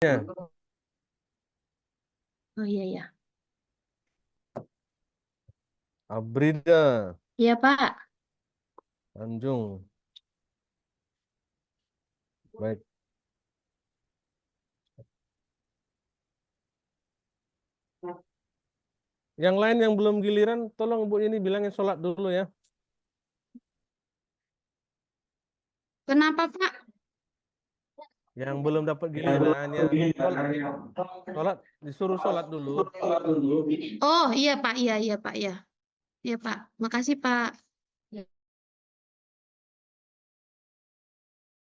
Ya, Oh iya ya. Abrida Iya Pak. Tanjung. Baik. Yang lain yang belum giliran, tolong Bu ini bilangin sholat dulu ya. Kenapa Pak? Yang belum dapat giliran ya, sholat disuruh sholat dulu. Oh iya Pak, iya iya Pak, ya. Iya Pak. Makasih Pak.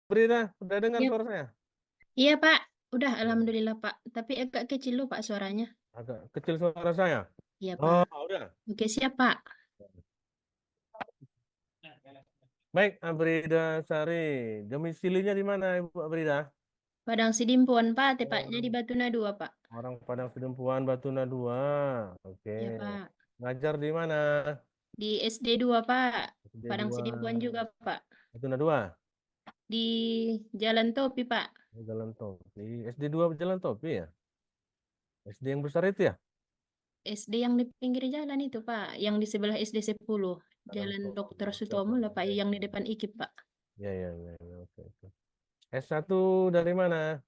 Abrida, udah dengar Iya, suara saya? iya Pak. Udah Alhamdulillah Pak. Tapi agak kecil loh Pak suaranya. Agak kecil suara saya. Iya Oh, Pak. udah. Oke siap Pak. Baik, Abrida Sari. Domisilinya di mana, Ibu Abrida? Padang Sidimpuan Pak. Tepatnya di Orang Batuna 2 Pak. orang Padang Sidempuan Batuna 2. Oke. Iya Pak. Ngajar di mana? Di SD 2 Pak. SD Padang 2 Sidimpuan juga Pak. Batuna 2. Di Jalan Topi Pak. Jalan Topi. SD 2 Jalan Topi ya? SD yang besar itu ya? SD yang di pinggir jalan itu Pak. Yang di sebelah SD 10. Jalan Jalan Topi. Dr. Oke, Sutomo oke. lah Pak. Ya, Yang di depan IKIP Pak. ya, ya, ya, ya, oke, oke. S1 dari mana?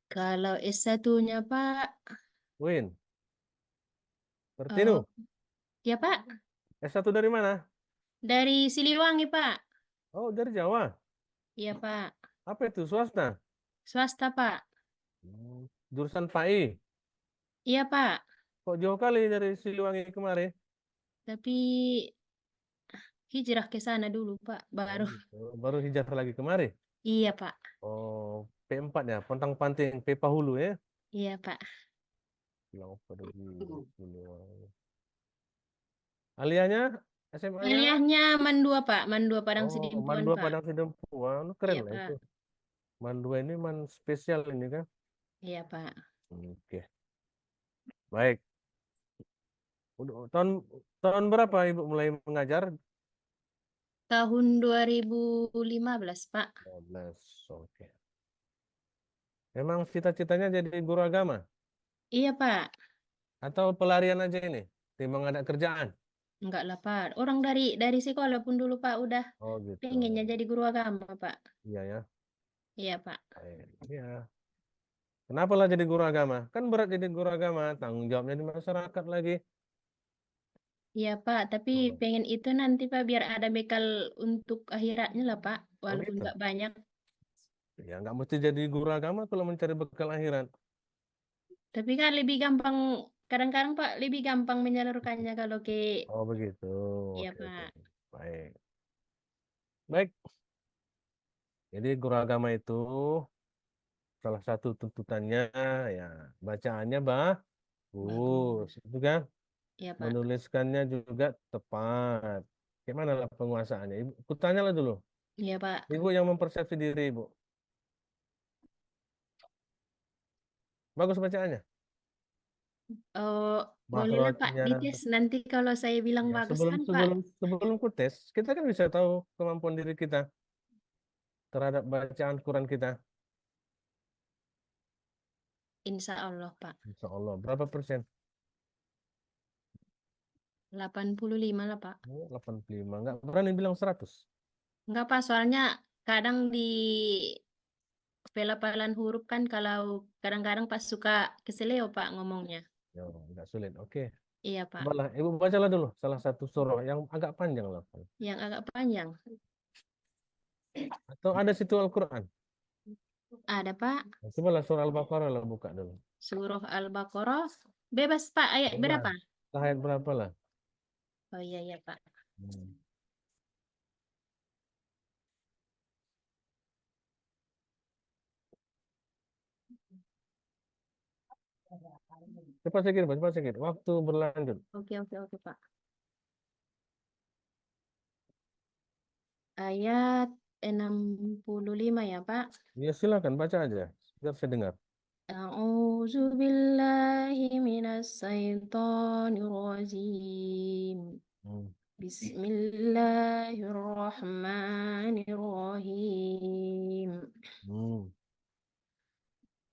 Kalau S1-nya Pak. Win. Oh, Bertinu. ya Pak. S1 dari mana? Dari Siliwangi, Pak. Oh, dari Jawa. Iya, Pak. Apa itu? Swasta. Swasta, Pak. Jurusan PAI. Iya, Pak. Kok jauh kali dari Siliwangi kemarin? Tapi hijrah ke sana dulu, Pak. Oh, Baru. gitu. Baru hijrah lagi kemarin. Iya, Pak. Oh, P4 ya, Pontang Panting, P Pahulu ya. Iya, Pak. Bilang apa dari Siliwangi. Alianya, SMA-nya? Kuliahnya Mandua, Pak. Mandua Padang Oh, Sidimpuan, Mandua Pak. Padang Sidempuan. Keren Iya, lah itu. Pak. Mandua ini man spesial ini kan. Iya, Pak. Oke, baik. Tahun tahun berapa Ibu mulai mengajar? Tahun 2015, Pak. 12. Oke. Emang cita-citanya jadi guru agama Iya, Pak. atau pelarian aja ini? Timbang ada kerjaan. Enggak lah, Pak. Orang dari sekolah pun dulu, Pak, udah Oh gitu. pengennya jadi guru agama, Pak. Iya ya. Iya, Pak. Iya. Kenapa lah jadi guru agama? Kan berat jadi guru agama, tanggung jawabnya di masyarakat lagi. Iya Pak, tapi Oh, pengen itu nanti Pak biar ada bekal untuk akhiratnya lah Pak, oh walaupun gitu. nggak banyak. Ya nggak mesti jadi guru agama kalau mencari bekal akhirat. Tapi kan lebih gampang, kadang-kadang Pak lebih gampang menyalurkannya kalau ke, Oh begitu. iya Oke, oke. Pak, Baik. Baik. Jadi guru agama itu salah satu tuntutannya ya bacaannya bagus, bagus. itu kan? Iya Pak, Menuliskannya juga tepat. Gimana lah penguasaannya? Ibu, aku tanya lah dulu. iya Pak. Ibu yang mempersepsi diri, Ibu. Bagus bacaannya. Oh, bolehlah Pak Makrotnya. dites nanti kalau saya bilang Ya, bagus sebelum kan Pak. sebelum sebelum ku tes, kita kan bisa tahu kemampuan diri kita terhadap bacaan Quran kita. Insya Allah Pak. Insya Allah. Berapa persen? 85 lah Pak. Oh, 85. Nggak berani bilang 100. Enggak Pak, soalnya kadang di pelafalan huruf kan kalau kadang-kadang pas suka keseleo Pak ngomongnya. Ya, nggak sulit. Oke. Iya Pak. Cobalah, Ibu bacalah dulu salah satu surah yang agak panjang lah. Yang agak panjang. Atau ada situ Al-Quran. Ada Pak, Nah, cobalah surah Al-Baqarah lah buka dulu. Surah Al-Baqarah. Bebas Pak, ayat Bebas. berapa? Ayat berapa lah? Oh iya ya Pak. Hmm. Cepat sedikit. Waktu berlanjut. Oke oke oke Pak. Ayat 65 ya Pak. Ya silakan baca aja. Biar saya dengar. A'udzu billahi minas syaitonir rajim. Hmm. Bismillahirrahmanirrahim. Hmm.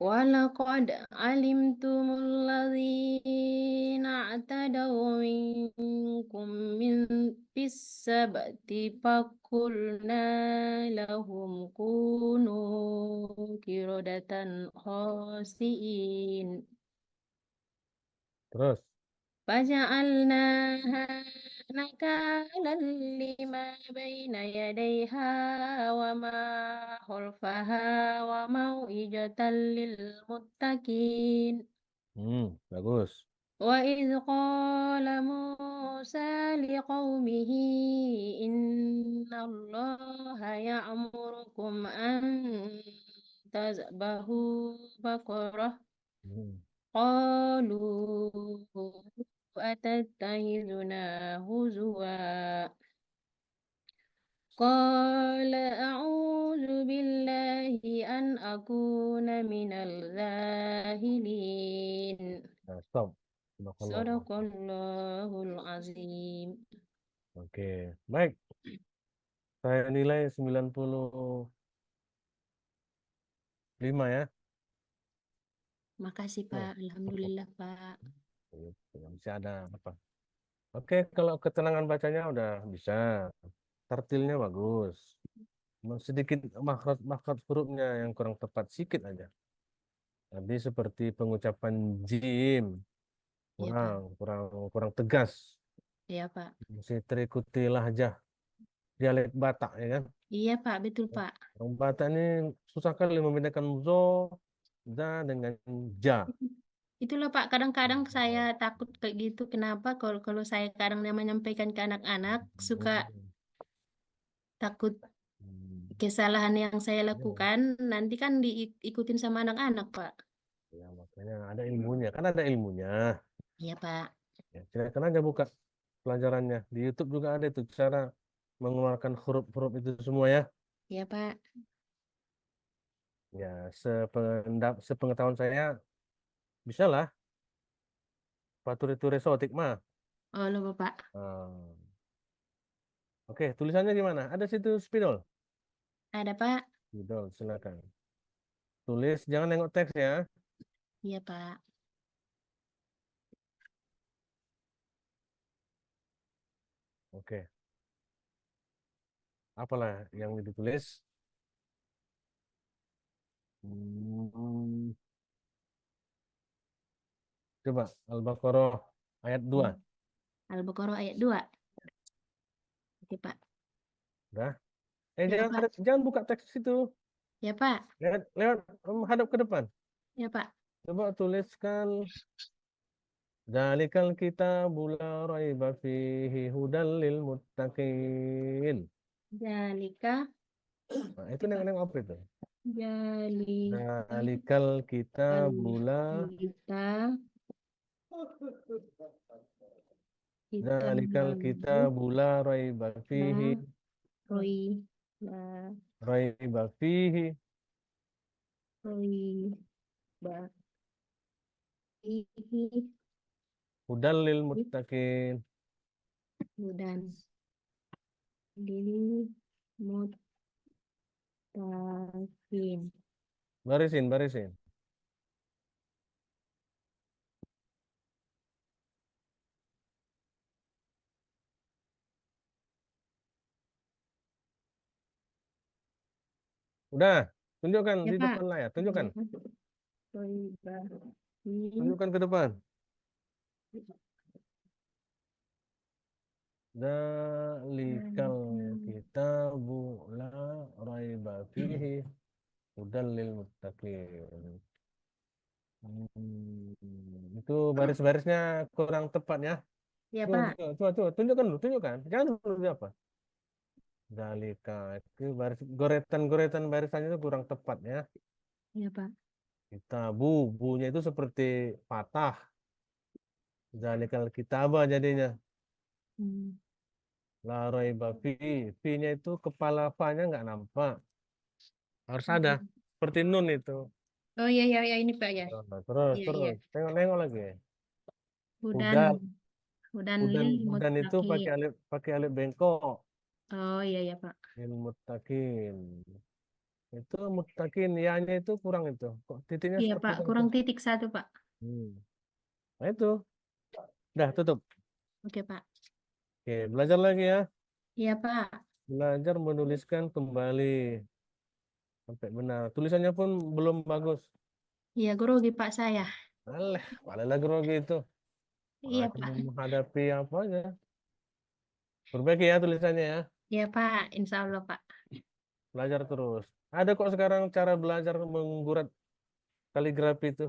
ولقد علمتم الذين اعتدوا منكم في السبت فقلنا لهم كونوا قردة خاسئين Terus. فجعلناها نكالا لما بين يديها وما خلفها وموعظة للمتقين Bagus. وإذ قال موسى لقومه إن الله يأمركم أن تذبحوا بقرة Hmm. قالوا أتتخذنا هزوا قال أعوذ بالله أن أكون من الجاهلين Nah, stop. Barakallah. صدق الله العظيم. Oke, baik. Saya nilai 95 ya. Makasih Oh, Pak, Alhamdulillah Pak. masih ada apa? Oke, kalau ketenangan bacanya udah bisa. Tartilnya bagus. Sedikit makhraj makhraj hurufnya yang kurang tepat sedikit aja. Tadi seperti pengucapan jim Iya Pak, kurang kurang kurang tegas. iya Pak, Masih terikuti lahjah dialek Batak ya kan. iya Pak, betul Pak. Orang Batak ini susah kali membedakan zo, za dengan ja. Itulah Pak, kadang-kadang saya takut kayak gitu. Kenapa? Kalau kalau saya kadang menyampaikan ke anak-anak, suka takut kesalahan yang saya Ya, lakukan nanti kan diikutin sama anak-anak, Pak. ya, makanya ada ilmunya, kan ada ilmunya. Iya, Pak. Ya, silakan aja buka pelajarannya. Di YouTube juga ada itu cara mengeluarkan huruf-huruf itu semua ya. Iya, Pak. Ya, sepengetahuan saya bisa lah. Patur itu resotik mah. Oh, lupa, Pak. Ah. Oke, tulisannya gimana? Ada situ spidol. Ada, Pak. Spidol, silakan. Tulis, jangan nengok teks ya. Iya, Pak. Oke, apalah yang ditulis? Hmm, coba Al-Baqarah ayat 2. Al-Baqarah ayat 2. Oke, Pak. Dah. Ya, Pak. Jangan buka teks itu. Ya, Pak. Lewat hadap ke depan. Ya, Pak. Coba tuliskan Zalikal kitabu la raiba fihi hudal lil muttaqin. Jalika. Nah, itu Oke, Pak. nengok apa itu? Jalika. Zalikal kitabu la Kita. Kita Zalikal lalu. kitabu la raiba fihi Nah, Roy. Nah, raiba fihi Roy. Baik. hudal lil muttaqin. Dan diri mutakin. Barisin, barisin. Udah, tunjukkan Ya di Pak. depan layar. Tunjukkan. Pribadi Tunjukkan ke depan. Zalikal kitabu la raiba fihi hudal lil muttaqin. Itu baris-barisnya kurang tepat ya. ya Coba, Pak. coba, coba, coba, tunjukkan dulu, tunjukkan. Jangan dulu di apa. Zalika itu baris goretan-goretan barisannya itu kurang tepat ya. Ya Pak. Kitabu, bunya itu seperti patah. Zalikal kitabah jadinya. Hmm. La raiba fi. Fi-nya itu kepala fa-nya nggak nampak. Harus ada. Seperti nun itu. Oh iya iya iya ini Pak ya. Nah, terus, Iya iya. terus. Tengok-tengok lagi. Hudan Udan, hudan udan, lil udan itu muttaqin. pakai alif bengkok. Oh iya iya Pak. Lil muttaqin. Itu mutakin ya-nya itu kurang itu. Kok titiknya Iya seperti Pak, itu? kurang titik satu Pak. Hmm. Nah itu, dah tutup. Oke Pak. Oke, belajar lagi ya. Iya Pak. Belajar menuliskan kembali sampai benar. Tulisannya pun belum bagus. Iya grogi Pak saya. Alah, malah lagi grogi itu. Iya Macam Pak. menghadapi apa aja. Perbaiki ya tulisannya ya. Iya Pak, Insya Allah Pak. Belajar terus. Ada kok sekarang cara belajar menggurat kaligrafi itu.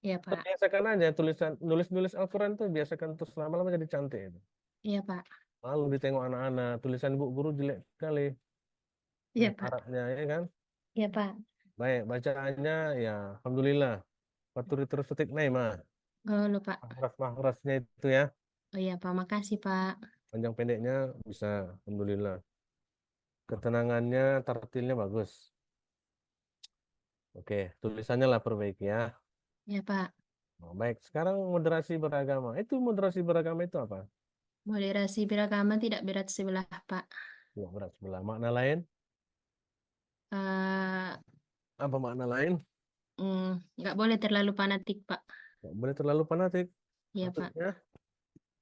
Iya Pak. Biasakan aja tulisan nulis-nulis Al-Quran tuh biasakan terus lama-lama jadi cantik itu. Iya Pak. Lalu ditengok anak-anak, tulisan bu guru jelek sekali. Iya Pak. Arabnya ya kan. Iya Pak. Baik, bacaannya ya alhamdulillah. Paturi terus petik nih mah. Oh lupa. Mahras-mahrasnya itu ya. Oh iya Pak, makasih Pak. Panjang pendeknya bisa alhamdulillah. Ketenangannya, tartilnya bagus. Oke, tulisannya lah perbaiki ya. Iya Pak. Oh, baik, sekarang moderasi beragama. Itu moderasi beragama itu apa? Moderasi beragama tidak berat sebelah Pak. Ya, berat sebelah. Makna lain? Eh, Apa makna lain? mm, nggak boleh terlalu fanatik Pak. Nggak boleh terlalu fanatik. Iya Pak. Maksudnya,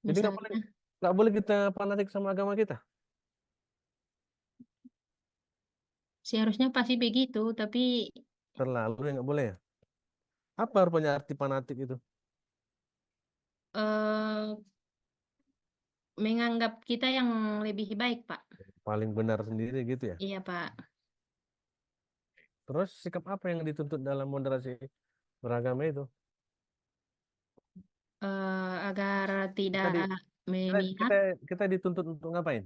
jadi Misalnya nggak boleh kita fanatik sama agama kita. seharusnya pasti begitu, tapi Terlalu ya nggak boleh ya. Apa rupanya arti fanatik itu? eh, menganggap kita yang lebih baik Pak. Paling benar sendiri gitu ya. Iya Pak. Terus sikap apa yang dituntut dalam moderasi beragama itu? Agar Kita tidak di kita memihak, kita, kita dituntut untuk ngapain?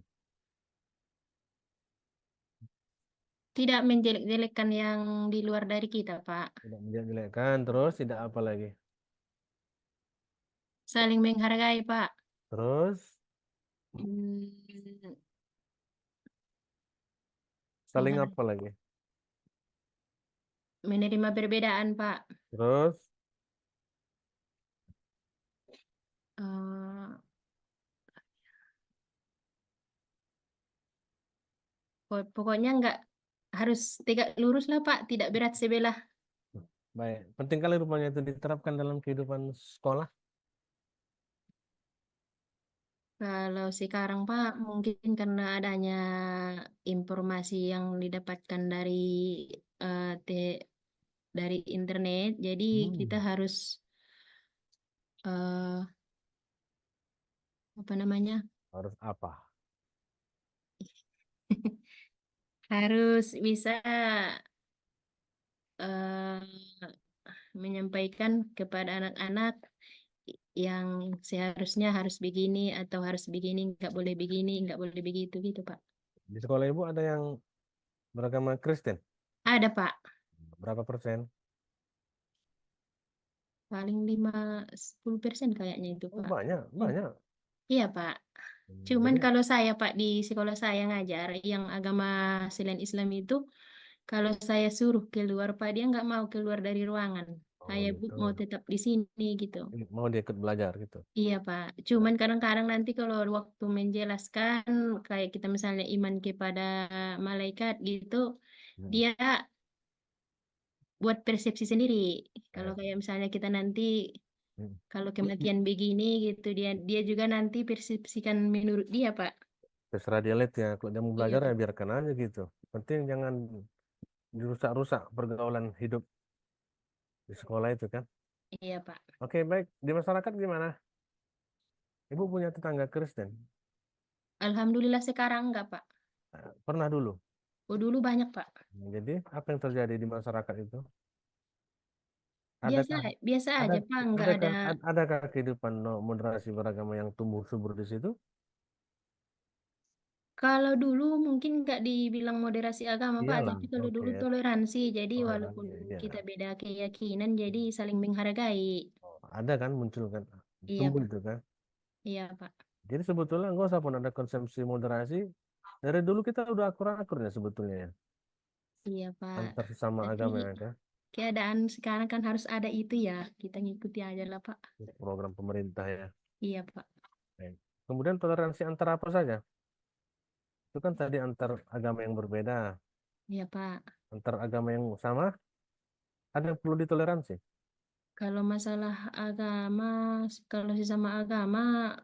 tidak menjelek-jelekkan yang di luar dari kita Pak. Tidak menjelekkan, terus tidak apa lagi? Saling menghargai Pak. Terus Hmm, saling menghar- apa lagi? menerima perbedaan Pak. Terus Eh, pokoknya nggak harus tegak lurus lah Pak, tidak berat sebelah. baik, penting kali rupanya itu diterapkan dalam kehidupan sekolah. Kalau sekarang Pak, mungkin karena adanya informasi yang didapatkan eh, te- dari internet, jadi kita Hmm, harus eh, apa namanya? harus apa? Harus bisa eh, menyampaikan kepada anak-anak yang seharusnya harus begini atau harus begini, nggak boleh begini, nggak boleh begitu gitu Pak. Di sekolah ibu ada yang beragama Kristen? Ada Pak, Berapa persen? paling 5-10% kayaknya itu Oh, Pak. banyak, Hmm. banyak. Iya Pak. Cuman Jadi, kalau saya Pak di sekolah saya ngajar yang agama selain Islam itu, kalau saya suruh keluar Pak dia nggak mau keluar dari ruangan. oh Saya Bu gitu. mau tetap di sini gitu. Mau dia ikut belajar gitu. Iya Pak. Cuman kadang-kadang nanti kalau waktu menjelaskan kayak kita misalnya iman kepada malaikat gitu, Hmm. dia buat persepsi sendiri. Kalau Baik. kayak misalnya kita nanti Hmm. kalau kematian begini gitu dia dia juga nanti persepsikan menurut dia Pak. Terserah dia lihat ya. Kalau dia mau Iya belajar ya Pak. biarkan aja gitu. Penting jangan dirusak-rusak pergaulan hidup di sekolah itu kan. Iya Pak. Oke, baik. Di masyarakat gimana? Ibu punya tetangga Kristen? Alhamdulillah sekarang enggak Pak. Pernah dulu. Oh dulu banyak Pak. Jadi, apa yang terjadi di masyarakat itu? Biasa Adakah biasa ada aja Pak, enggak ada. adakah adakah kehidupan moderasi beragama yang tumbuh subur di situ? Kalau dulu mungkin nggak dibilang moderasi agama Pak, Iyalah, tapi kalau oke. dulu toleransi. Jadi walaupun Toleransi, iya. kita beda keyakinan, jadi saling menghargai. Ada kan muncul kan Iya tumbuh Pak. itu kan. Iya Pak. Jadi sebetulnya nggak usah pun ada konsumsi moderasi. Dari dulu kita udah akur-akurnya sebetulnya ya Iya Pak. antar sesama Tapi agama ya kan. keadaan sekarang kan harus ada itu ya. Kita ngikuti aja lah Pak. Program pemerintah ya. Iya Pak. Baik. Kemudian toleransi antar apa saja? Itu kan tadi antar agama yang berbeda. Iya, Pak. Antar agama yang sama, ada yang perlu ditoleransi. Kalau masalah agama, kalau sesama agama,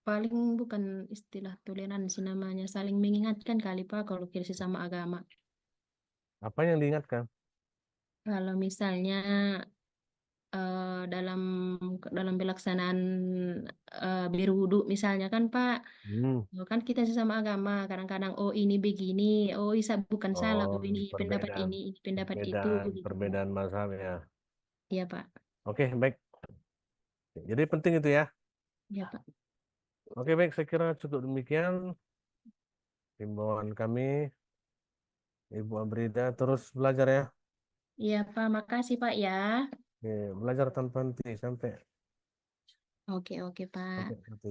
paling bukan istilah toleransi namanya, saling mengingatkan kali Pak kalau kira sesama agama. Apa yang diingatkan? Kalau misalnya dalam pelaksanaan berwudu misalnya kan Pak, Hmm. kan kita sesama agama, kadang-kadang oh ini begini, oh Isa bukan salah, Oh, oh ini pendapat perbedaan, ini pendapat itu perbedaan, gitu Pak. perbedaan mazhab ya. Iya Pak. Oke, baik. Jadi penting itu ya. Iya Pak. Oke, baik. Saya kira cukup demikian himbauan kami. Ibu Abrida terus belajar ya. Iya Pak, makasih Pak ya. Oke, belajar tanpa henti sampai Oke oke Pak. sampai mati.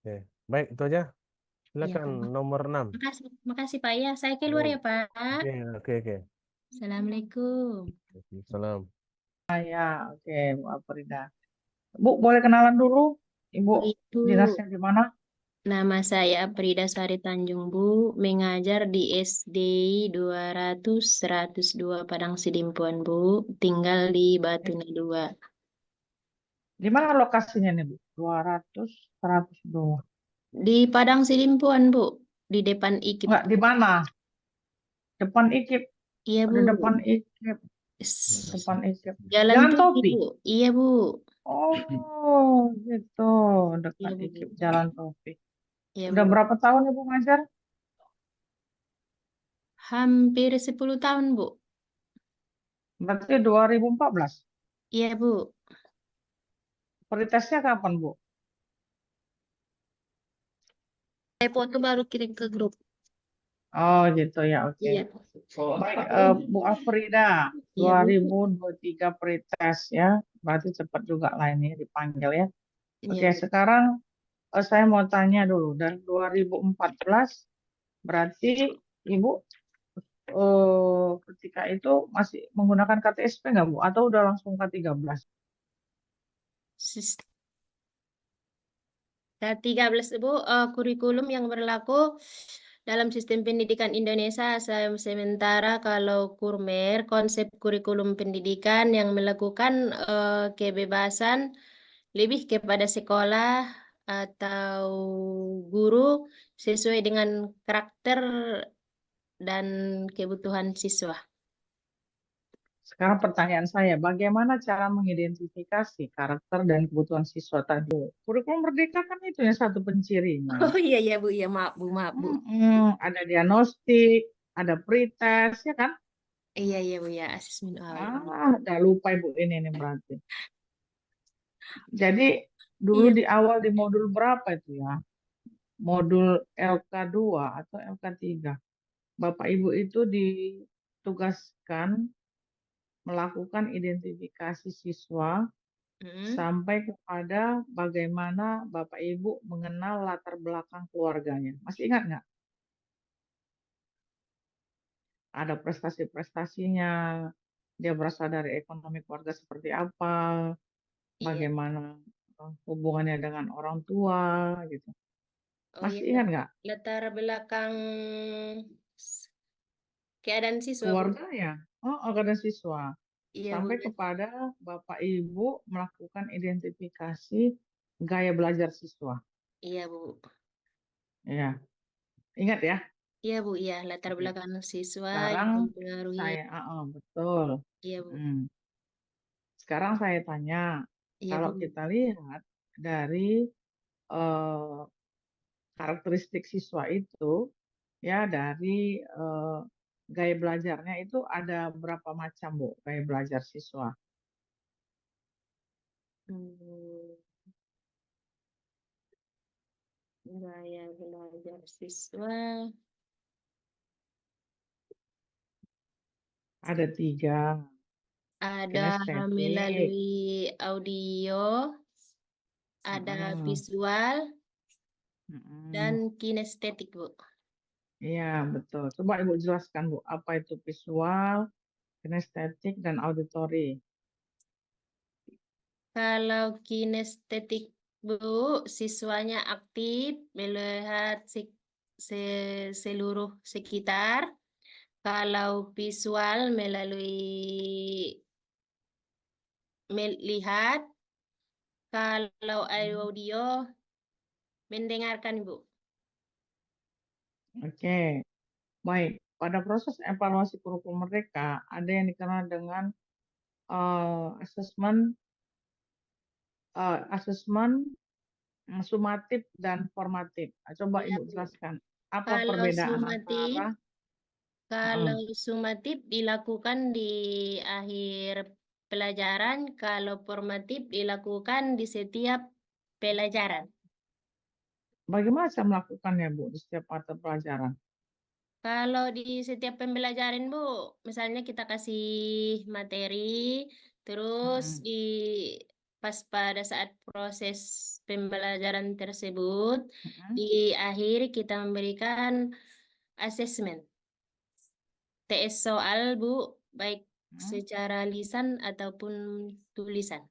Oke, baik itu aja. Iya Silakan Pak. nomor 6. Makasih makasih Pak ya. Saya keluar Baik. ya Pak. Oke, oke, oke. Assalamualaikum. Salam. Ya, oke, Bu Afrida. Bu, boleh kenalan dulu? Ibu Oh, Ibu, dinasnya di mana? nama saya Aprida Sari Tanjung Bu, mengajar di SD 102 Padang Sidimpuan Bu, tinggal di Batuna 2. Di mana lokasinya nih, Bu? 200, 102. Di Padang Sidimpuan Bu, di depan IKIP. Enggak, di mana? Depan IKIP. Iya Di Bu. depan IKIP. S- Depan IKIP. Jalan Jalan Topi Topi. Bu. Iya Bu. Oh, gitu. Iya Dekat Bu. IKIP, Jalan Topi. Iya Udah Bu. berapa tahun Ibu ngajar? Hampir 10 tahun Bu. Berarti 2014. Iya Bu. Pretesnya kapan, Bu? Saya foto baru kirim ke grup. Oh, gitu ya, oke. Iya. Baik, Bu Afrida, Iya Bu. 2023 pretest ya, berarti cepat juga lah ini dipanggil ya. Iya Oke, Bu. sekarang saya mau tanya dulu, dari 2014 berarti Ibu ketika itu masih menggunakan KTSP nggak Bu? Atau udah langsung K13? Sis- K13 Bu, kurikulum yang berlaku dalam sistem pendidikan Indonesia sementara kalau Kurmer konsep kurikulum pendidikan yang melakukan kebebasan lebih kepada sekolah atau guru sesuai dengan karakter dan kebutuhan siswa. Sekarang pertanyaan saya, bagaimana cara mengidentifikasi karakter dan kebutuhan siswa tadi? Kurikulum Merdeka kan itu yang satu pencirinya. Oh iya iya Bu, iya maaf Bu, maaf Bu. Ada diagnostik, ada pretest, ya kan? Iya iya Bu ya, asesmen awal. Udah lupa Ibu ini nih berarti. Jadi dulu Iya. di awal di modul berapa itu ya? Modul LK2 atau LK3. Bapak Ibu itu ditugaskan melakukan identifikasi siswa Mm. sampai kepada bagaimana Bapak Ibu mengenal latar belakang keluarganya. Masih ingat nggak? Ada prestasi-prestasinya, dia berasal dari ekonomi keluarga seperti apa, Iya. bagaimana hubungannya dengan orang tua, gitu. Oh iya, Masih ingat nggak? latar belakang s- keadaan siswa Bu. Keluarganya? Oh, ada siswa. Iya Bu. Sampai kepada Bapak Ibu melakukan identifikasi gaya belajar siswa. Iya Bu. Ya, ingat ya? Iya Bu, iya latar Oke. belakang siswa yang Sekarang mempengaruhi. betul. Iya Bu. Hmm. Sekarang saya tanya, Iya kalau Bu. kita lihat dari eh, karakteristik siswa itu, ya dari gaya belajarnya itu ada berapa macam, Bu, gaya belajar siswa? Hmm, gaya belajar siswa Ada 3, ada kinestetik, melalui audio, ada mm-mm, visual dan mm-mm. kinestetik Bu. Iya, betul. Coba Ibu jelaskan, Bu, apa itu visual, kinestetik, dan auditori. Kalau kinestetik Bu, siswanya aktif melihat seluruh sekitar. Kalau visual melalui melihat, kalau audio mendengarkan, Ibu. Oke, baik. Pada proses evaluasi kurikulum Merdeka, ada yang dikenal dengan asesmen sumatif dan formatif. Coba Iya, Ibu Bu. jelaskan apa Kalau perbedaan sumatif, antara kalau sumatif dilakukan di akhir pelajaran, kalau formatif dilakukan di setiap pelajaran. bagaimana saya melakukannya, Bu, di setiap mata pelajaran? Kalau di setiap pembelajaran, Bu, misalnya kita kasih materi, terus Mm-mm. pas pada saat proses pembelajaran tersebut, Mm-mm. di akhir kita memberikan asesmen. TS soal, Bu, baik Mm. secara lisan ataupun tulisan.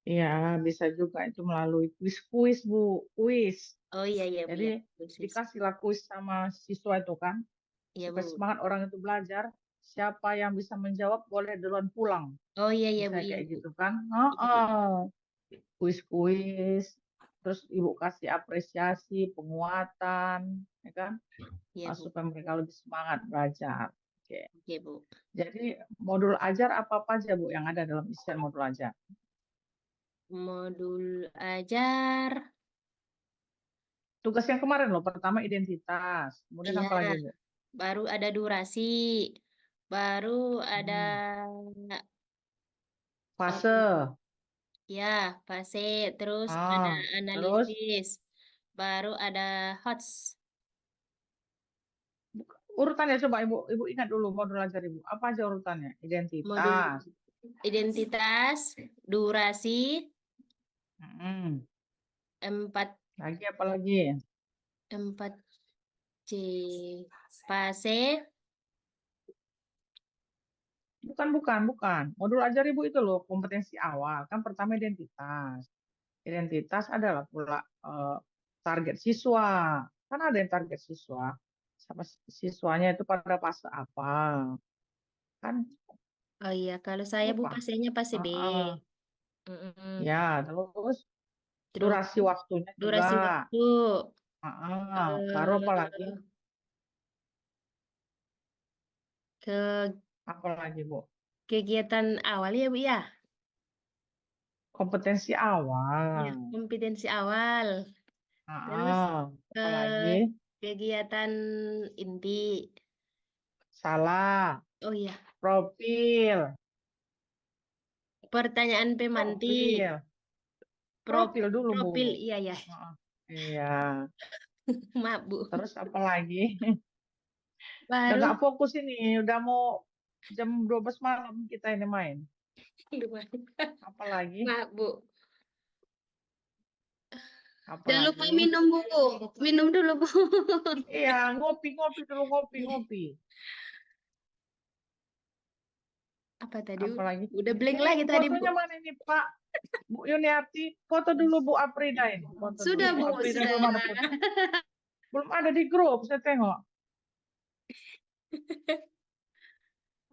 Iya, bisa juga itu melalui kuis-kuis, Bu, kuis. Oh iya, iya, Bu, ya. Jadi dikasihlah kuis sama siswa itu kan, Iya, supaya Bu. semangat orang itu belajar. Siapa yang bisa menjawab boleh duluan pulang. Oh iya, iya, Bu, Misalnya iya, kayak Bu. gitu kan. Iya, Bu. Kuis-kuis, terus Ibu kasih apresiasi, penguatan, ya kan, Iya, Bu. supaya mereka lebih semangat belajar. Oke. Oke, Bu. Jadi modul ajar apa aja Bu yang ada dalam isian modul ajar? Modul ajar. Tugas yang kemarin loh, pertama identitas, kemudian Iya, apa lagi Bu? baru ada durasi, baru ada Fase, ya fase, terus ada terus analisis, baru ada HOTS. urutannya coba Ibu ingat dulu modul ajar Ibu. Apa aja urutannya? Modul Identitas, identitas, durasi, mm, 4 lagi apa lagi? 4C, fase, Bukan. Modul ajar Ibu itu loh kompetensi awal. Kan pertama identitas. Identitas adalah pula target siswa. Kan ada yang target siswa. Sama siswanya itu pada fase apa? Kan oh iya, kalau saya Bu lupa. fasenya fase B. Heeh. Mm-mm. Ya, terus Terus durasi waktunya juga. durasi waktu, Heeh. Baru apa lagi? eh, ke Apa lagi, Bu? kegiatan awal ya Bu ya. Kompetensi Ya, awal. kompetensi awal. Terus Apa lagi? eh, kegiatan inti. Salah. Oh iya, Profil. pertanyaan pemantik. Profil. Pro, Profil dulu, Bu. profil, iya ya. Heeh. Iya. Maaf Bu. Terus apa lagi? Udah Baru nggak fokus ini, udah mau jam 12 malam kita ini main. Apalagi? maaf Bu. Jangan lupa Apalagi? minum Bu. Minum dulu Bu. Iya, ngopi dulu, ngopi. Apa tadi Bu? Apalagi? Udah blank Ini lagi tadi Bu. fotonya mana ini, Pak? Bu Yuniarti, foto dulu Bu Aprida ini. Foto dulu. Sudah Bu Bu, Aprida sudah. belum ada foto. Belum ada di grup, saya tengok.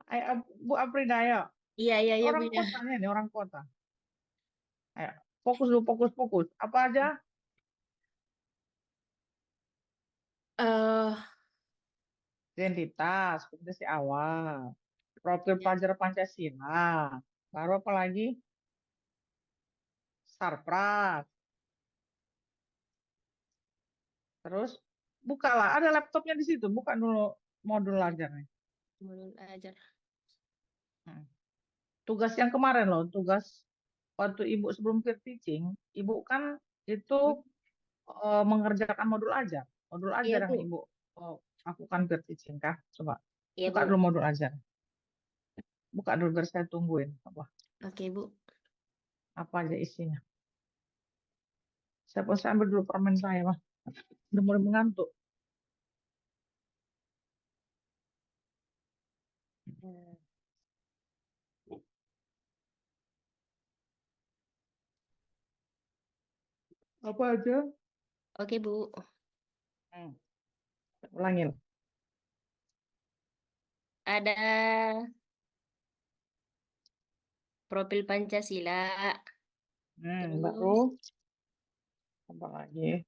Ayo, Bu Aprida, ayo. Iya, iya, iya Bu Orang ya. kotanya ini, orang kota. Ayo, fokus dulu, fokus. Apa aja? Eh, Identitas, kompetensi awal. Profil pelajar Pancasila. Baru apa lagi? Sarpras. Terus bukalah, ada laptopnya di situ. Buka dulu modul ajarnya. modul ajar. Hmm. Tugas yang kemarin loh, tugas waktu Ibu sebelum peer teaching, Ibu kan itu mengerjakan modul ajar. Modul Iya ajar yang Bu. Ibu lakukan peer teaching kah? Coba Iya buka Bu. dulu modul ajar. Buka dulu biar saya tungguin. Oke Bu. Apa aja isinya. Saya ambil dulu permen saya, Mas. Udah mulai mengantuk. Apa aja? Oke Bu. Hmm. Ulangin. Ada profil Pancasila, Baru terus apa lagi?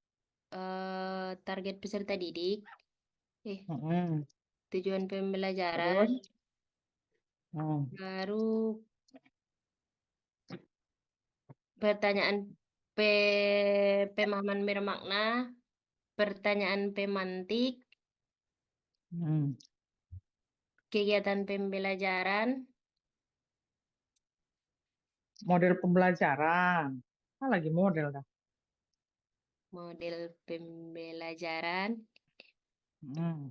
target peserta didik, Hmm. tujuan pembelajaran, Terus, hmm. baru pertanyaan pemahaman bermakna, pertanyaan pemantik, Hmm. kegiatan pembelajaran, Model pembelajaran. Lagi model dah. model pembelajaran, Hmm.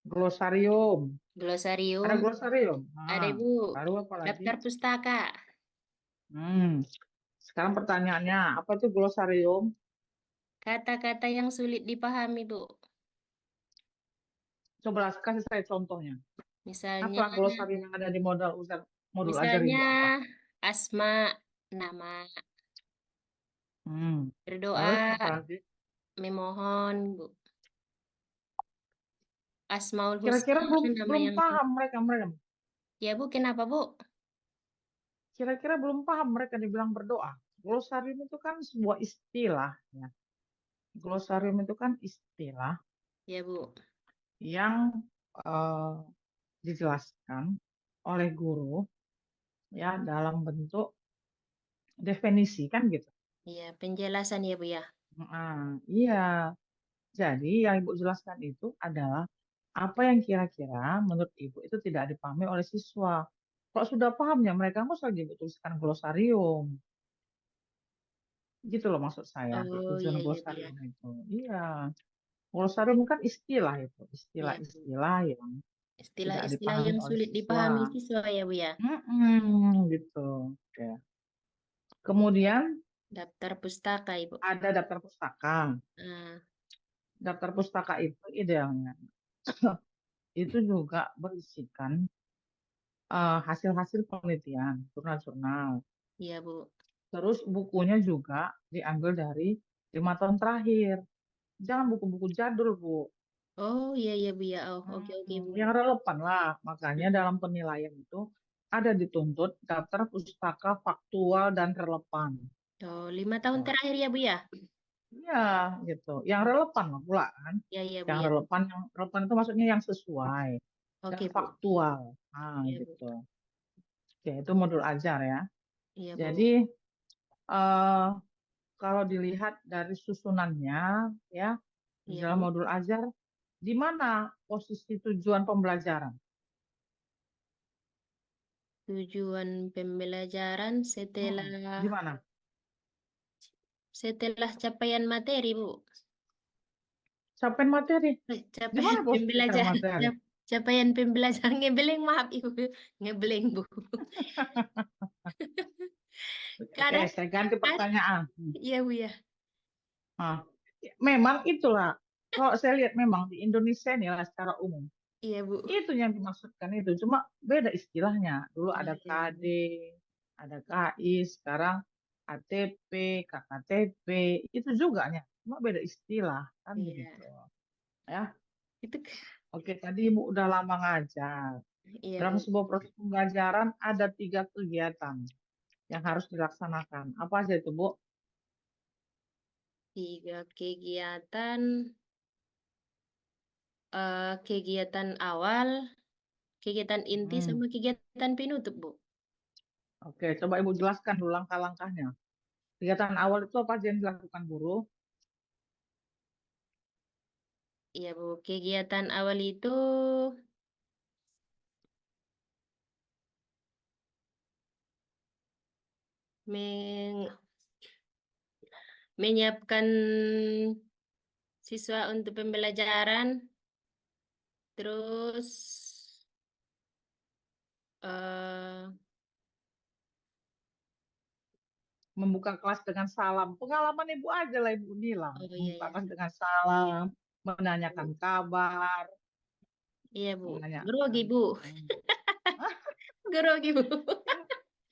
Glosarium. Ada glosarium, glosarium. ada Nah, Ibu, baru apa lagi? daftar pustaka, Sekarang pertanyaannya, apa itu glosarium? kata-kata yang sulit dipahami, Bu. Coba kasih saya contohnya. Misalnya, Apa glosarium yang ada di modul ajar misalnya ibu apa? asma, nama, Terus berdoa, apa lagi? memohon, Bu. Asmaul Kira-kira Husna, nama belum yang paham mereka. ya Bu, kenapa Bu? Kira-kira belum paham mereka dibilang berdoa. Glosarium itu kan sebuah istilah. Ya. Glosarium itu kan istilah Ya Bu, yang eh, dijelaskan oleh guru ya dalam bentuk definisi kan gitu. ya penjelasan ya Bu ya. Iya. Jadi yang Ibu jelaskan itu adalah apa yang kira-kira menurut Ibu itu tidak dipahami oleh siswa. Kalau sudah pahamnya mereka nggak usah Ibu tuliskan glosarium. Gitu loh maksud saya. Oh Tujuan iya iya Bu ya. glosarium itu. Iya. Glosarium kan istilah itu. Iya Bu. Istilah-istilah yang tidak Istilah-istilah dipahami yang oleh sulit siswa. dipahami siswa ya Bu ya. Gitu. Oke. Kemudian Daftar pustaka Ibu. ada daftar pustaka. Nah, Daftar pustaka itu idealnya itu juga berisikan hasil-hasil penelitian, jurnal-jurnal. iya Bu. Terus bukunya juga diambil dari 5 tahun terakhir. Jangan buku-buku jadul, Bu. Oh iya iya Bu ya. Oh oke oke Bu. Yang relevan lah. Makanya Hmm. dalam penilaian itu ada dituntut daftar pustaka faktual dan relevan. Oh 5 tahun Tuh. terakhir ya Bu ya. Iya, gitu. Yang relevan lah pula kan. Iya iya Bu Yang ya. relevan itu maksudnya yang sesuai dan Oke Bu. faktual. Iya Bu. Gitu. Oke, itu modul ajar ya. Iya Jadi Bu. eh, kalau dilihat dari susunannya ya di Iya dalam Bu. modul ajar, di mana posisi tujuan pembelajaran? Tujuan pembelajaran Di mana? setelah capaian materi Bu. Capaian materi. Di mana Capaian posisi capaian pembelajaran, materi? capaian pembelajaran ngeblank maaf Ibu, ngeblank Bu. Oke, Kadang, saya ganti pertanyaan. iya Bu ya, Nah, memang itulah. Kalau saya lihat memang di Indonesia ini lah secara umum iya Bu. itu yang dimaksudkan itu. Cuma beda istilahnya. Dulu Oh, ada iya, KD, ada KI, sekarang ATP, KKTP, itu juga nya. Cuma beda istilah kan iya. begitu. Ya. Itu, Oke, tadi Ibu udah lama ngajar. iya Dalam Bu. sebuah proses pembelajaran ada 3 kegiatan yang harus dilaksanakan. Apa aja itu, Bu? 3 kegiatan, kegiatan awal, kegiatan inti, Hmm. sama kegiatan penutup Bu. Oke, coba Ibu jelaskan dulu langkah-langkahnya. Kegiatan awal itu apa aja yang dilakukan guru? Iya Bu, kegiatan awal itu men- menyiapkan siswa untuk pembelajaran, terus eh Membuka kelas dengan salam. Pengalaman Ibu aja lah Ibu bilang. oh iya Membuka ya, kelas dengan salam, menanyakan kabar, iya Bu, grogi menanyakan. Bu, Hmm. grogi Bu. Kan,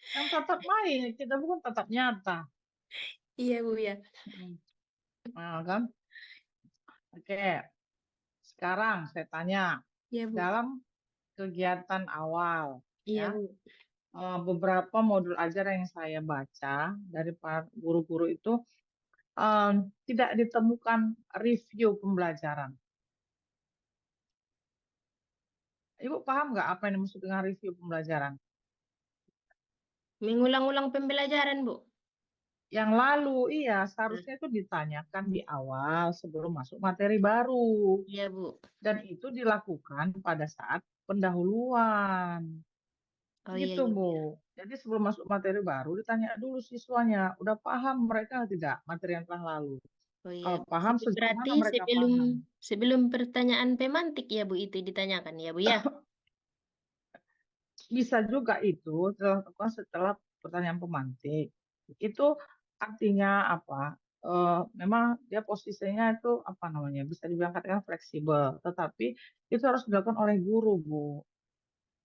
kan tetap main, kita bukan tetap nyata. Iya Bu ya. Hmm. Nah, kan? Oke, sekarang saya tanya, Iya, Bu. dalam kegiatan awal, Iya, ya, Bu. beberapa modul ajar yang saya baca dari para guru-guru itu tidak ditemukan review pembelajaran. Ibu paham nggak apa yang dimaksud dengan review pembelajaran? Mengulang-ulang pembelajaran, Bu. Yang lalu, iya, Nah, seharusnya itu ditanyakan di awal sebelum masuk materi baru. iya, Bu. Dan itu dilakukan pada saat pendahuluan. Oh iya, Gitu, iya. Bu. Jadi sebelum masuk materi baru, ditanya dulu siswanya, udah paham mereka tidak materi yang telah lalu? Oh iya. Kalau paham, sejauh Berarti mana mereka sebelum paham? sebelum pertanyaan pemantik ya, Bu, itu ditanyakan ya, Bu ya. Bisa juga itu dilakukan setelah pertanyaan pemantik. Itu artinya apa? Memang dia posisinya itu apa namanya? Bisa dibilang katakan fleksibel, tetapi itu harus dilakukan oleh guru, Bu,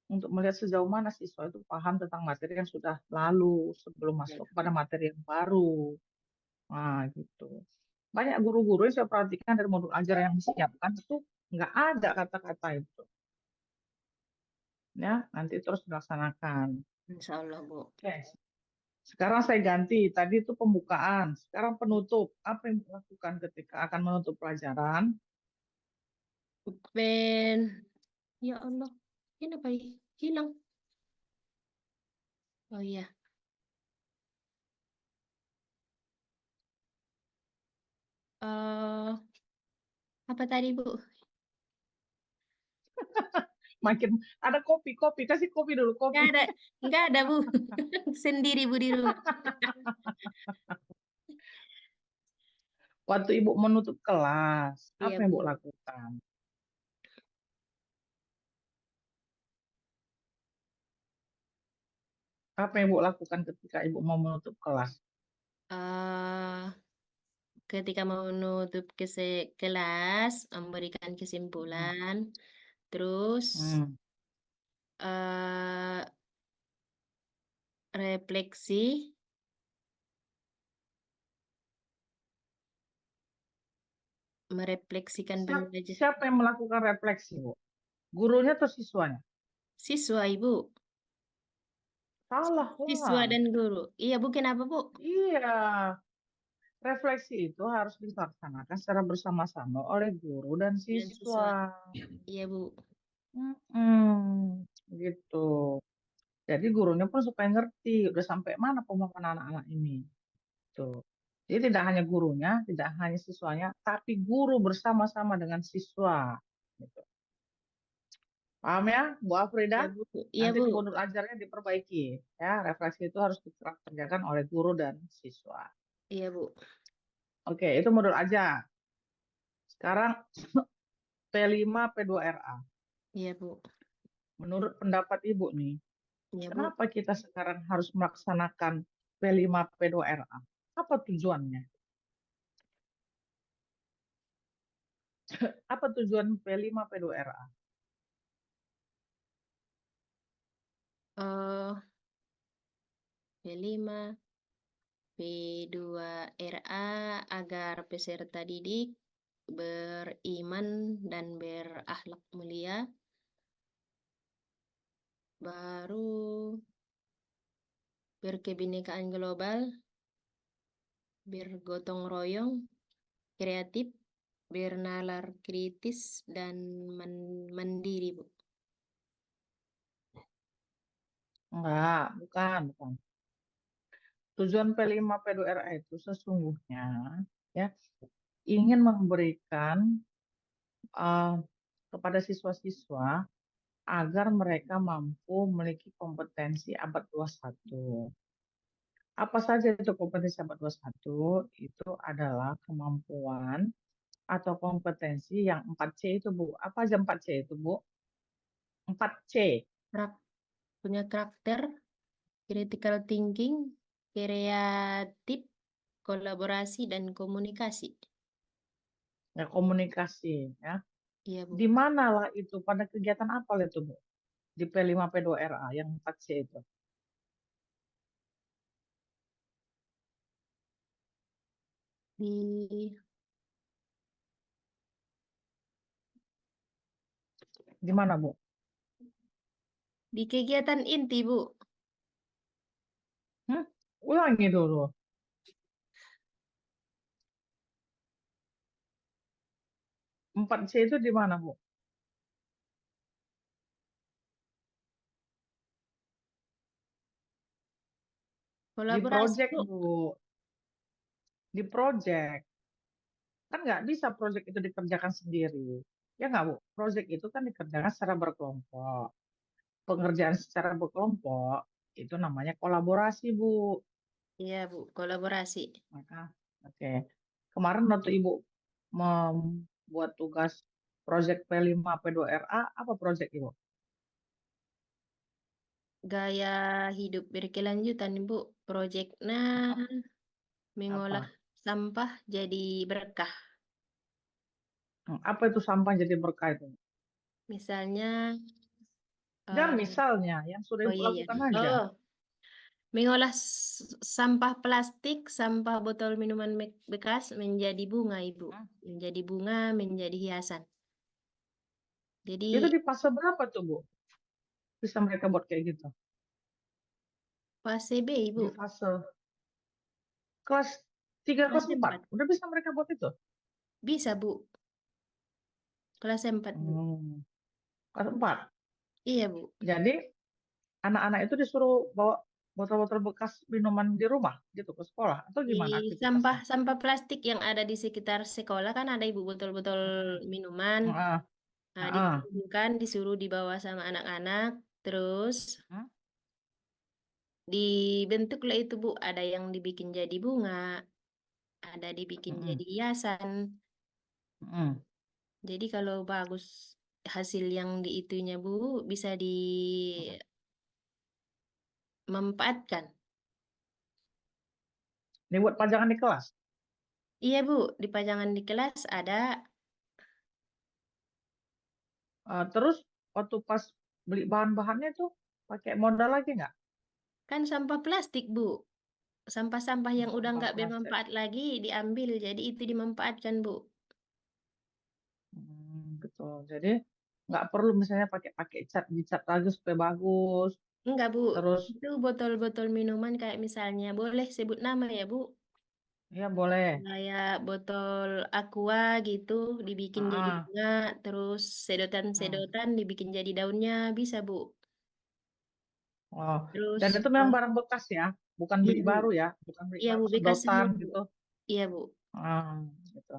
untuk melihat sejauh mana siswa itu paham tentang materi yang sudah lalu sebelum masuk pada materi yang baru. Nah, gitu. Banyak guru-guru yang saya perhatikan dari modul ajar yang disiapkan itu nggak ada kata-kata itu. Ya, nanti terus dilaksanakan. Insya Allah, Bu. Oke. Sekarang saya ganti, tadi itu pembukaan, sekarang penutup. Apa yang dilakukan ketika akan menutup pelajaran? Ben, ya Allah, ini apa hilang? Oh iya. eh Apa tadi, Bu? Makin ada kopi, kopi, kasih kopi dulu, Nggak kopi. ada, nggak ada, Bu. Sendiri, Bu, di rumah. Waktu Ibu menutup kelas, apa Iya, yang Bu. Ibu lakukan? Apa yang Ibu lakukan ketika Ibu mau menutup kelas? eh Ketika mau menutup kelas, memberikan Hmm. kesimpulan, terus Hmm. eh refleksi, merefleksikan pembelajaran Siapa yang melakukan refleksi, Bu? Gurunya atau siswanya? siswa, Ibu. Salah Siswa lah. dan guru. Iya, Bu, kenapa, Bu? Iya, refleksi itu harus dilaksanakan secara bersama-sama oleh guru dan Dan siswa. siswa. Iya, Bu. Gitu. Jadi gurunya pun supaya ngerti udah sampai mana pemahaman anak-anak ini. Tuh. Jadi tidak hanya gurunya, tidak hanya siswanya, tapi guru bersama-sama dengan siswa. Gitu. Paham ya, Bu Iya, Afrida? Bu. Iya, Nanti Bu. di modul ajarnya diperbaiki. Ya, refleksi itu harus dikerjakan oleh guru dan siswa. Iya, Bu. Oke, itu modul ajar. Sekarang P5, P2RA. Iya, Bu. Menurut pendapat Ibu nih, Iya, Bu. kenapa kita sekarang harus melaksanakan P5, P2RA? Apa tujuannya? Apa tujuan P5, P2RA? eh P5, P2RA agar peserta didik beriman dan berakhlak mulia, baru berkebinekaan global, bergotong royong, kreatif, bernalar kritis, dan mandiri, Bu. Enggak, bukan. Tujuan P5, P2RA itu sesungguhnya ya ingin memberikan uh, kepada siswa-siswa agar mereka mampu memiliki kompetensi abad 21. Apa saja itu kompetensi abad 21? Itu adalah kemampuan atau kompetensi yang 4C itu, Bu. Apa aja 4C itu, Bu? 4C. Punya karakter, critical thinking, kreatif, kolaborasi, dan komunikasi. Ya, komunikasi. Ya. Iya, Bu. Di mana lah itu? Pada kegiatan apa lah itu, Bu? Di P5, P2RA yang 4C itu. Di Di mana, Bu? Di kegiatan inti, Bu. Ulangi dulu. 4C itu di mana, Bu? Di Kolaborasi, project, Bu. Bu. Di project. Kan nggak bisa project itu dikerjakan sendiri. Ya nggak, Bu? Project itu kan dikerjakan secara berkelompok. Pengerjaan secara berkelompok itu namanya kolaborasi, Bu. Iya, Bu. Kolaborasi. Maka, oke. Kemarin waktu Ibu membuat tugas project P5 P2RA, apa project Ibu? Gaya hidup berkelanjutan, Bu. Proyeknya mengolah Apa? sampah jadi berkah. Apa itu sampah jadi berkah itu? Misalnya, Dan eh, misalnya yang sudah oh Ibu iya, iya. lakukan aja. Oh, mengolah sampah plastik, sampah botol minuman bekas menjadi bunga, Ibu. Menjadi bunga, menjadi hiasan. Jadi, Itu di fase berapa tuh, Bu? Bisa mereka buat kayak gitu? fase B, Ibu. Di fase kelas 3, Kelas kelas 4. 4. Udah bisa mereka buat itu? Bisa, Bu. Kelas 4, Bu. Kelas 4. Iya, Bu. Jadi anak-anak itu disuruh bawa botol-botol bekas minuman di rumah gitu ke sekolah atau Di gimana aktivitasnya? sampah-sampah plastik yang ada di sekitar sekolah kan ada, Ibu, botol-botol Mm-mm. minuman. Heeh, Nah, heeh. dikumpulkan, disuruh dibawa sama anak-anak. Terus Hmm? dibentuklah itu, Bu. Ada yang dibikin jadi bunga, ada dibikin Mm-mm. jadi hiasan. Mm-mm. Jadi kalau bagus hasil yang di itunya, Bu, bisa dimanfaatkan. Ini buat pajangan di kelas. Iya, Bu, di pajangan di kelas ada Terus waktu pas beli bahan-bahannya tuh pakai modal lagi nggak? kan sampah plastik, Bu. Sampah-sampah yang udah Sampah nggak plastik. bermanfaat lagi diambil, jadi itu dimanfaatkan, Bu. Gitu. Jadi nggak perlu misalnya pakai cat, dicat lagi supaya bagus. Enggak, Bu. Terus Itu botol-botol minuman kayak misalnya, boleh sebut nama ya, Bu? ya boleh. Kayak botol aqua gitu, dibikin jadi Ah, bunga, terus ah. sedotan-sedotan dibikin jadi daunnya, bisa, Bu. Oh, dan Terus, itu memang barang bekas ya, bukan iya, beli Bu. baru ya, bukan beli Iya, baru Bu, bekas sedotan semua, Bu. gitu. Iya, Bu. Gitu.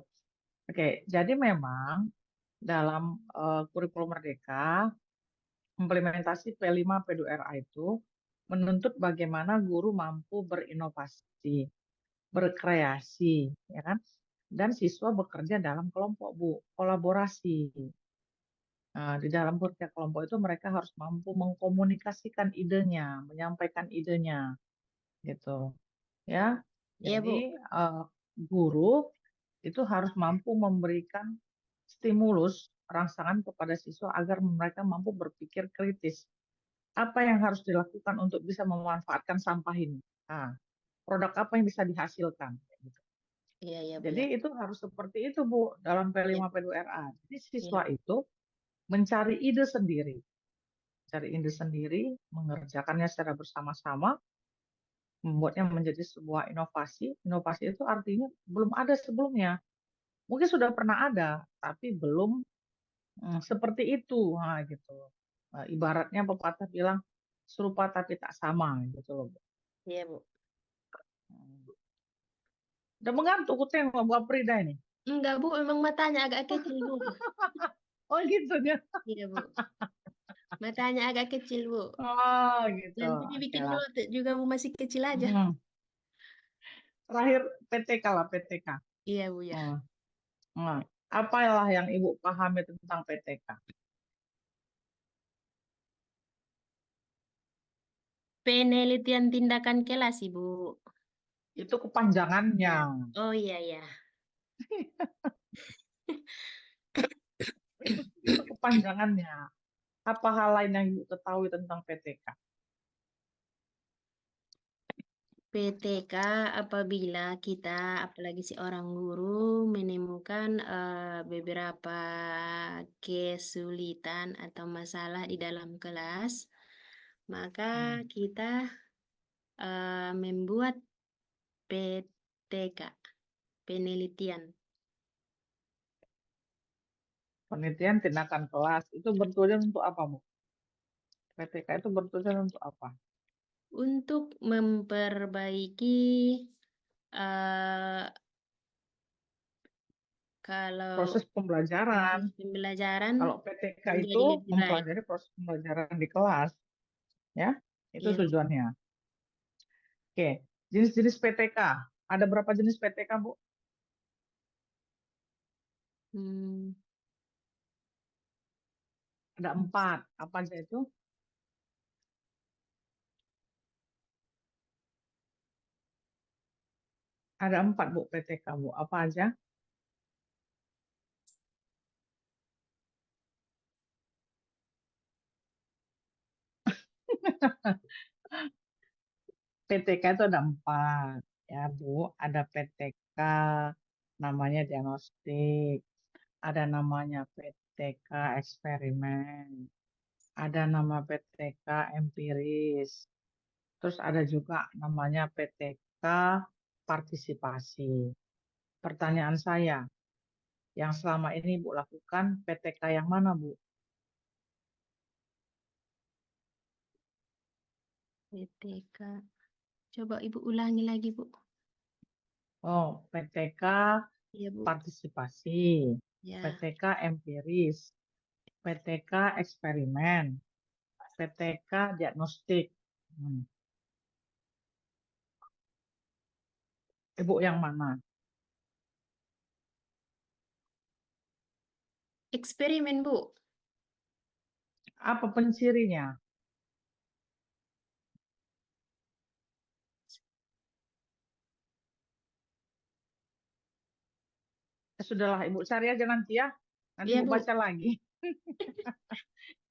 Oke, jadi memang dalam kurikulum Merdeka, implementasi P5 P2RA itu menuntut bagaimana guru mampu berinovasi, berkreasi, ya kan? Dan siswa bekerja dalam kelompok, Bu, kolaborasi. Nah, di dalam kerja kelompok itu mereka harus mampu mengkomunikasikan idenya, menyampaikan idenya, gitu. Ya, Iya, jadi Bu. guru itu harus mampu memberikan stimulus rangsangan kepada siswa agar mereka mampu berpikir kritis. Apa yang harus dilakukan untuk bisa memanfaatkan sampah ini? Nah, produk apa yang bisa dihasilkan? Gitu. Iya, iya, Bu, Jadi ya. itu harus seperti itu, Bu, dalam Iya, P5 P2RA. Jadi iya, siswa itu mencari ide sendiri, mengerjakannya secara bersama-sama, membuatnya menjadi sebuah inovasi. Inovasi itu artinya belum ada sebelumnya. Mungkin sudah pernah ada, tapi belum seperti itu. Nah, gitu. Ibaratnya pepatah bilang serupa tapi tak sama gitu loh. iya, Bu. Hmm. Udah mengantuk, aku tengok Bu Aprida ini. Enggak, Bu, memang matanya agak kecil, Bu. Oh gitu dia. Iya, Bu. Matanya agak kecil, Bu. Oh gitu. Nanti Oke dibikin lah. melotot juga, Bu, masih kecil aja. Hmm. Terakhir PTK lah, PTK. Iya, Bu, ya. Oh. Nah, apalah yang Ibu pahami tentang PTK? Penelitian tindakan kelas, Ibu. Itu kepanjangannya. Iya. Oh iya, ya. Itu kepanjangannya. Apa hal lain yang Ibu ketahui tentang PTK? PTK apabila kita, apalagi seorang guru, menemukan beberapa kesulitan atau masalah di dalam kelas, maka kita membuat PTK, penelitian. Penelitian tindakan kelas itu bertujuan untuk apa, Bu? PTK itu bertujuan untuk apa? Untuk memperbaiki kalau Proses pembelajaran. pembelajaran Kalau PTK menjadi itu lebih baik. mempelajari proses pembelajaran di kelas, ya, itu Iya, Bu. tujuannya. Oke, jenis-jenis PTK. Ada berapa jenis PTK, Bu? Ada 4. Apa aja itu? Ada 4, Bu, PTK, Bu. Apa aja? PTK itu ada 4, ya, Bu. Ada PTK namanya diagnostik, ada namanya PTK eksperimen, ada nama PTK empiris, terus ada juga namanya PTK partisipasi. Pertanyaan saya, yang selama ini Bu lakukan PTK yang mana, Bu? PTK. Coba Ibu ulangi lagi, Bu. Oh, PTK Iya, Bu. partisipasi, Ya. PTK empiris, PTK eksperimen, PTK diagnostik. Ibu yang mana? Eksperimen, Bu. Apa pencirinya? Sudahlah, Ibu cari aja nanti ya. Nanti Iya, Ibu Bu. baca lagi.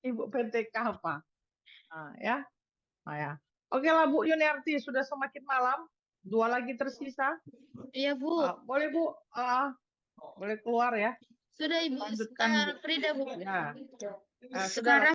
Ibu PTK apa? Nah, ya. Nah, ya. Oke lah Bu Yuniarti, sudah semakin malam. 2 lagi tersisa. Iya, Bu. Boleh Bu, boleh keluar ya. Sudah Ibu. Lanjutkan Bu. Frida, Bu. Ya. Sudah. Sekarang